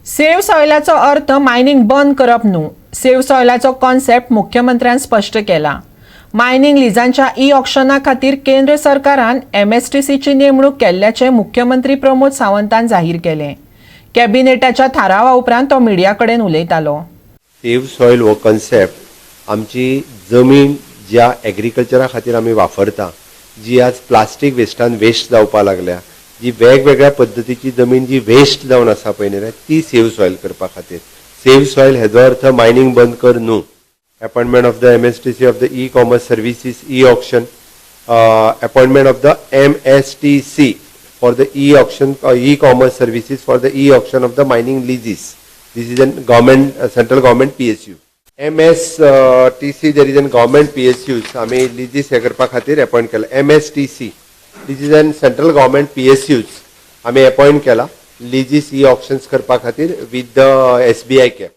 Save सॉयलाचो अर्थ mining बंद करप न्हू. सेव्ह सॉयलाचो कॉन्सेप्ट मुख्यमंत्र्यान स्पष्ट केला. मायनिंग लिजांच्या ई ऑक्शना खातीर केंद्र सरकारान MSTCची नेमणूक केल्ल्याचे मुख्यमंत्री प्रमोद सावंतान जाहीर केले. कॅबिनेटाच्या थारावा उपरांत तो मिडिया कडेन उलयतालो. सेव्ह सॉयल हो कॉन्सेप्ट आमची जमीन ज्या एग्रीकल्चरा खातीर आमी वापरता, जी आज प्लास्टीक वेस्टान वेस्ट जावपाक लागल्या, जी वेगवेगळ्या पद्धतीची जमीन जी वेस्ट जावन आसा पळय न्ही, ती सेव्ह सॉयल करपा खातीर. सेव्ह सॉयल हेजो अर्थ मायनिंग बंद कर न्हू. Appointment of the MSTC of the e-commerce services e-auction, appointment of the MSTC for the e-auction or e-commerce services for the e-auction of the mining leases. This is a government, central government PSU. MSTC there is a government PSU. आम्ही leases हे करपा खातीर appoint केला. MSTC this is a central government PSUs आम्ही appoint केला leases e-auctions करपा खातीर with the SBI cap.